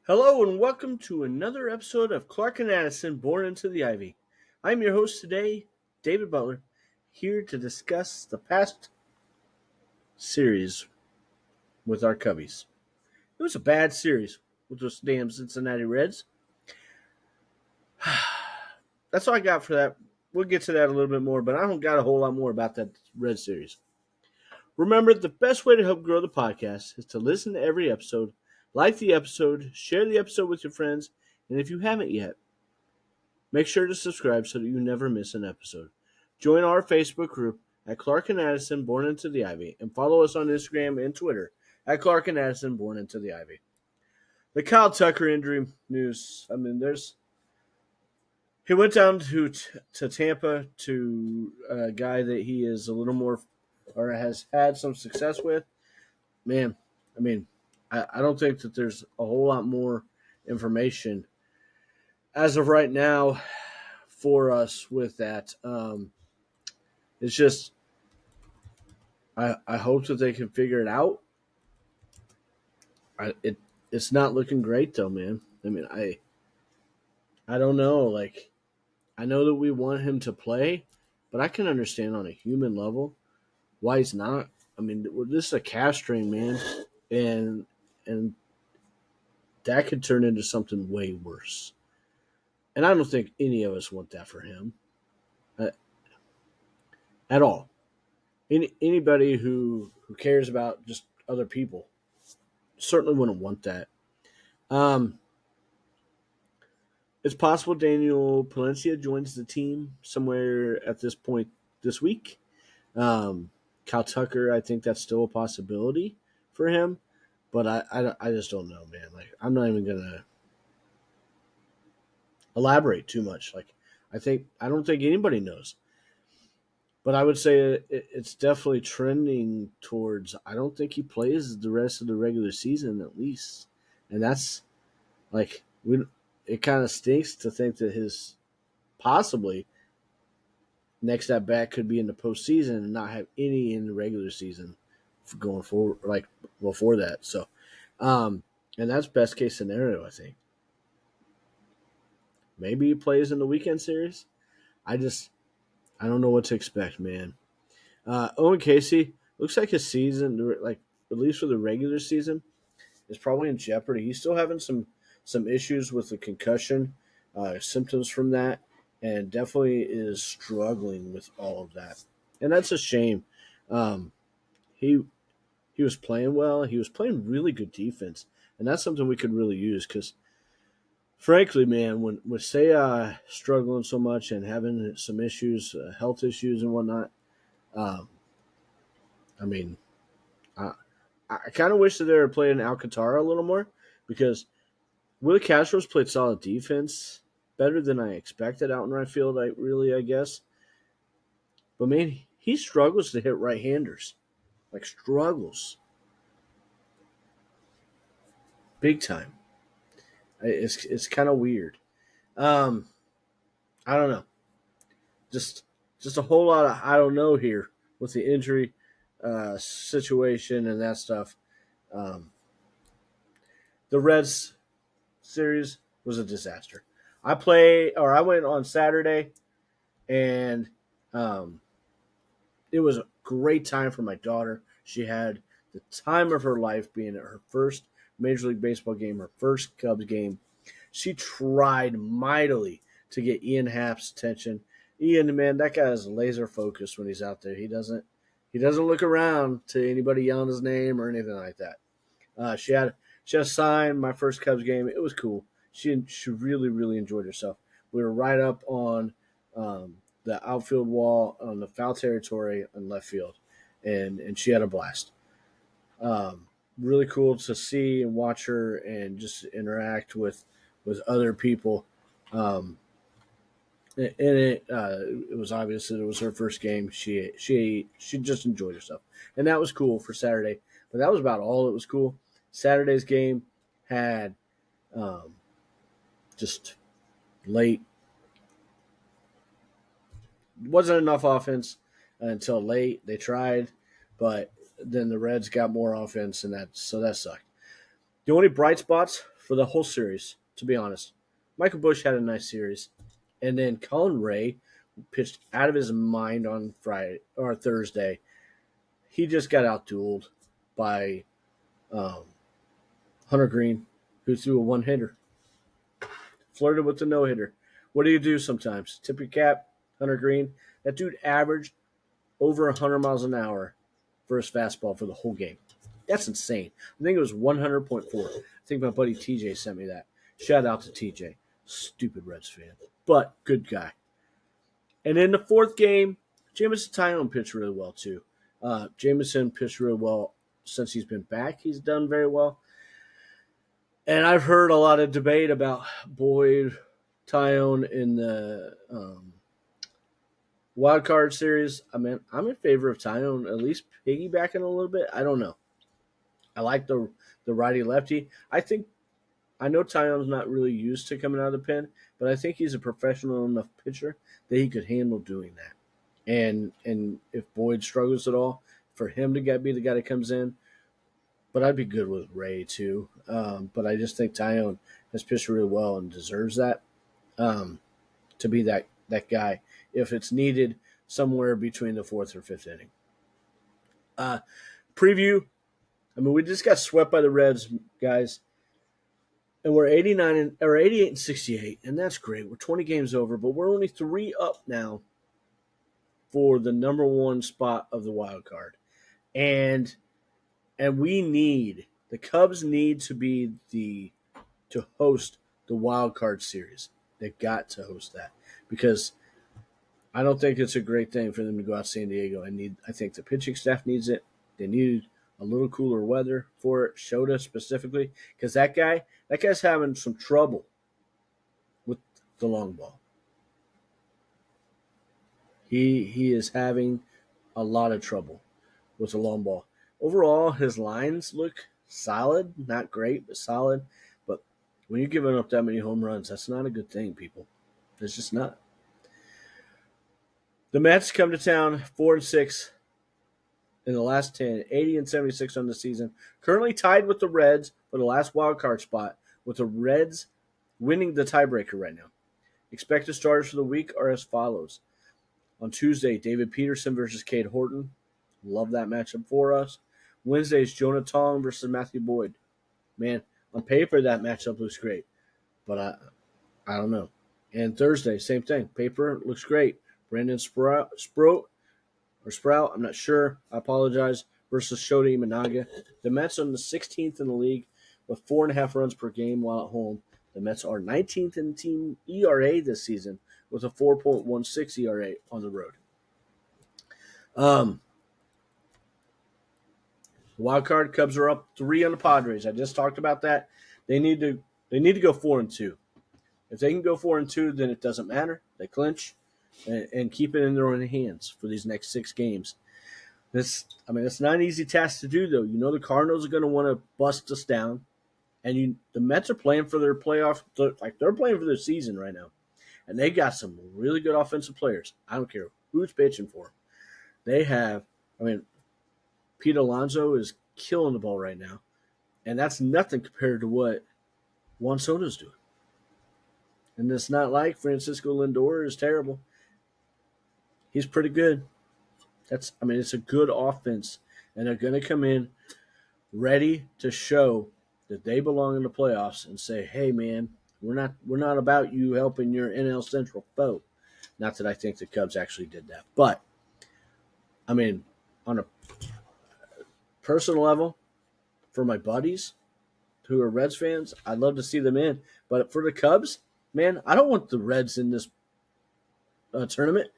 Hello and welcome to another episode of Clark and Addison Born into the Ivy. I'm your host today, David Butler, here to discuss the past series with our Cubbies. It was a bad series with those damn Cincinnati Reds. That's all I got for that. We'll get to that a little bit more, but I don't got a whole lot more about that Red series. Remember, the best way to help grow the podcast is to listen to every episode, like the episode, share the episode with your friends, and if you haven't yet, make sure to subscribe so that you never miss an episode. Join our Facebook group at Clark and Addison Born into the Ivy and follow us on Instagram and Twitter at Clark and Addison Born into the Ivy. The Kyle Tucker injury news. He went down to Tampa to a guy that he is a little more or has had some success with. Man, I don't think that there's a whole lot more information as of right now for us with that. It's just I hope that they can figure it out. It's not looking great though, man. I don't know. Like, I know that we want him to play, but I can understand on a human level why he's not. This is a calf strain, man, and that could turn into something way worse. And I don't think any of us want that for him at all. Anybody who cares about just other people certainly wouldn't want that. It's possible Daniel Palencia joins the team somewhere at this point this week. Kyle Tucker, I think that's still a possibility for him, but I just don't know, man. Like, I'm not even gonna elaborate too much. Like, I don't think anybody knows. But I would say it's definitely trending towards. I don't think he plays the rest of the regular season at least, and that's like it kind of stinks to think that his possibly next at bat could be in the postseason and not have any in the regular season going forward, like before that. So, and that's best case scenario, I think. Maybe he plays in the weekend series. I don't know what to expect, man. Owen Casey looks like his season, like at least for the regular season, is probably in jeopardy. He's still having some issues with the concussion, symptoms from that, and definitely is struggling with all of that. And that's a shame. He he was playing well. He was playing really good defense, and that's something we could really use because, frankly, man, when with Seiya struggling so much and having some issues, health issues and whatnot, um, I mean, I, I kind of wish that they were playing Alcantara a little more because Willie Castro's played solid defense, better than I expected out in right field. I guess, but man, he struggles to hit right-handers, like struggles big time. It's kind of weird. Um, I don't know. Just a whole lot of I don't know here with the injury situation and that stuff. Um, the Reds series was a disaster. I went on Saturday, and um, it was a great time for my daughter. She had the time of her life being at her first Major League Baseball game, her first Cubs game. She tried mightily to get Ian Happ's attention. Ian, man, that guy is laser focused when he's out there. He doesn't look around to anybody yelling his name or anything like that. She had a sign my first Cubs game. It was cool. She really really enjoyed herself. We were right up on the outfield wall on the foul territory in left field, and she had a blast. Really cool to see and watch her and just interact with other people. Um, and it was obvious that it was her first game. She just enjoyed herself, and that was cool for Saturday. But that was about all that was cool. Saturday's game had um, just late. Wasn't enough offense until late. They tried, but then the Reds got more offense, and that sucked. The only bright spots for the whole series, to be honest. Michael Busch had a nice series. And then Colin Ray pitched out of his mind on Friday or Thursday. He just got outdueled by Hunter Green, who threw a one-hitter. Flirted with the no-hitter. What do you do sometimes? Tip your cap, Hunter Green. That dude averaged over 100 miles an hour for his fastball for the whole game. That's insane. I think it was 100.4. I think my buddy TJ sent me that. Shout out to TJ. Stupid Reds fan. But good guy. And in the fourth game, Jameson Taillon pitched really well too. Jameson pitched really well since he's been back. He's done very well. And I've heard a lot of debate about Boyd, Taillon in the wild card series. I mean, I'm in favor of Taillon at least piggybacking a little bit. I don't know. I like the righty lefty. I know Taillon's not really used to coming out of the pen, but I think he's a professional enough pitcher that he could handle doing that. And if Boyd struggles at all, for him to be the guy that comes in. But I'd be good with Ray too. But I just think Taillon has pitched really well and deserves that to be that guy if it's needed somewhere between the fourth or fifth inning. Preview. I mean, we just got swept by the Reds, guys. And we're 88 and 68, and that's great. We're 20 games over, but we're only 3 up now for the number 1 spot of the wild card. And the Cubs need to host the wild card series. They've got to host that because I don't think it's a great thing for them to go out to San Diego. I think the pitching staff needs it. They need a little cooler weather for it. Shota specifically, because that guy's having some trouble with the long ball. He is having a lot of trouble with the long ball. Overall, his lines look solid, not great, but solid. But when you're giving up that many home runs, that's not a good thing, people. It's just not. The Mets come to town 4-6 in the last 10, 80 and 76 on the season. Currently tied with the Reds for the last wild card spot, with the Reds winning the tiebreaker right now. Expected starters for the week are as follows. On Tuesday, David Peterson versus Cade Horton. Love that matchup for us. Wednesday is Jonah Tong versus Matthew Boyd. Man, on paper that matchup looks great, but I don't know. And Thursday, same thing. Paper looks great. Brandon Sprout, I'm not sure. I apologize. Versus Shota Imanaga. The Mets are the 16th in the league with 4.5 runs per game while at home. The Mets are 19th in team ERA this season with a 4.16 ERA on the road. Wild card Cubs are up 3 on the Padres. I just talked about that. They need to go 4-2. If they can go 4-2, then it doesn't matter. They clinch and keep it in their own hands for these next 6 games. It's not an easy task to do, though. You know the Cardinals are going to want to bust us down, and the Mets are playing for their playoff. They're playing for their season right now, and they got some really good offensive players. I don't care who's pitching for them. They have, Pete Alonso is killing the ball right now, and that's nothing compared to what Juan Soto's doing. And it's not like Francisco Lindor is terrible. He's pretty good. It's a good offense, and they're going to come in ready to show that they belong in the playoffs and say, "Hey, man, we're not about you helping your NL Central foe." Not that I think the Cubs actually did that, but on a personal level, for my buddies who are Reds fans, I'd love to see them in. But for the Cubs, man, I don't want the Reds in this tournament.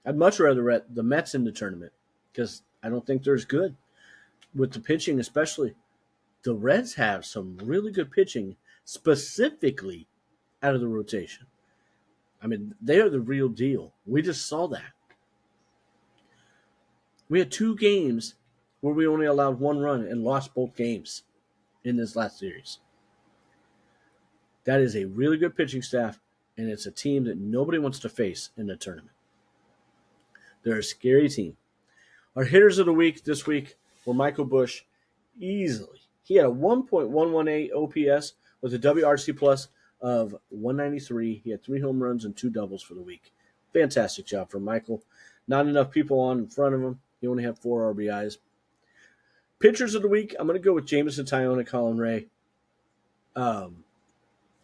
I'd much rather the Mets in the tournament because I don't think they're as good with the pitching, especially. The Reds have some really good pitching, specifically out of the rotation. They are the real deal. We just saw that. We had 2 games where we only allowed 1 run and lost both games in this last series. That is a really good pitching staff, and it's a team that nobody wants to face in the tournament. They're a scary team. Our hitters of the week this week were Michael Busch, easily. He had a 1.118 OPS with a WRC plus of 193. He had 3 home runs and 2 doubles for the week. Fantastic job from Michael. Not enough people on in front of him. He only had 4 RBIs. Pitchers of the week, I'm going to go with Jameson Taillon and Colin Ray.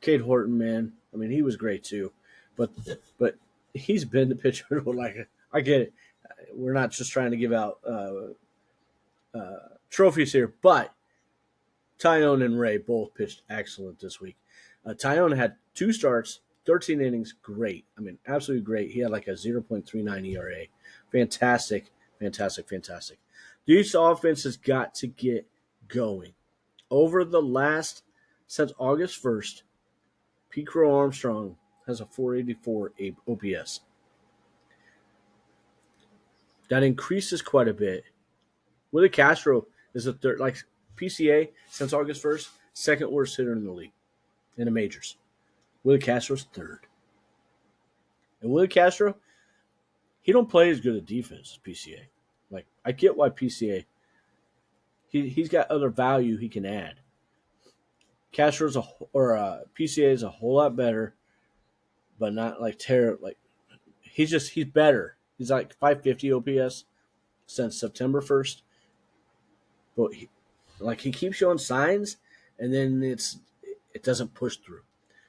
Cade Horton, man, I mean, he was great too. But he's been the pitcher. Like, I get it. We're not just trying to give out trophies here, but Taillon and Ray both pitched excellent this week. Taillon had 2 starts, 13 innings, great. I mean, absolutely great. He had like a 0.39 ERA. Fantastic. This offense has got to get going. Over the last, since August 1st, Pete Crow Armstrong has a 484 OPS. That increases quite a bit. Willie Castro is the third, like PCA, since August 1st, second worst hitter in the league, in the majors. Willie Castro's third. And Willie Castro, he don't play as good a defense as PCA. Like, I get why PCA, he's got other value he can add. Castro's PCA is a whole lot better, but not like terrible. Like, he's better. He's like 550 OPS since September 1st. But he keeps showing signs, and then it doesn't push through.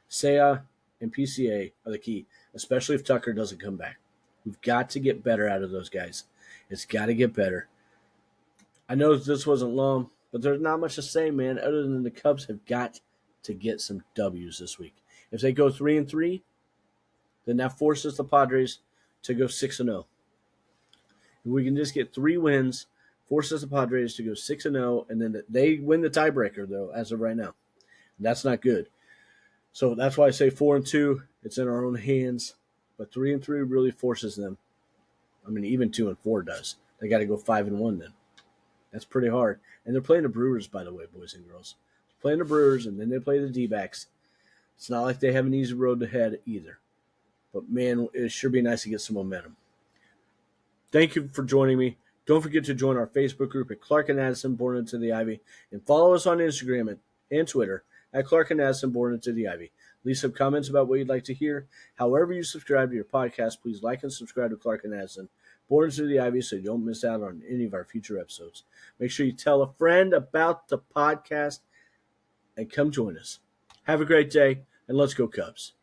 Seiya and PCA are the key, especially if Tucker doesn't come back. We've got to get better out of those guys. It's got to get better. I know this wasn't long, but there's not much to say, man, other than the Cubs have got to get some W's this week. If they go 3-3, then that forces the Padres to go 6-0. If we can just get 3 wins, forces the Padres to go 6-0, and then they win the tiebreaker, though, as of right now. And that's not good. So that's why I say 4-2. It's in our own hands. But 3-3 really forces them. I mean, even 2-4 does. They got to go 5-1 then. That's pretty hard. And they're playing the Brewers, by the way, boys and girls. They're playing the Brewers, and then they play the D-backs. It's not like they have an easy road ahead either. But, man, it sure be nice to get some momentum. Thank you for joining me. Don't forget to join our Facebook group at Clark and Addison Born Into the Ivy. And follow us on Instagram and Twitter at Clark and Addison Born Into the Ivy. Leave some comments about what you'd like to hear. However you subscribe to your podcast, please like and subscribe to Clark and Addison Born Into the Ivy so you don't miss out on any of our future episodes. Make sure you tell a friend about the podcast and come join us. Have a great day, and let's go Cubs.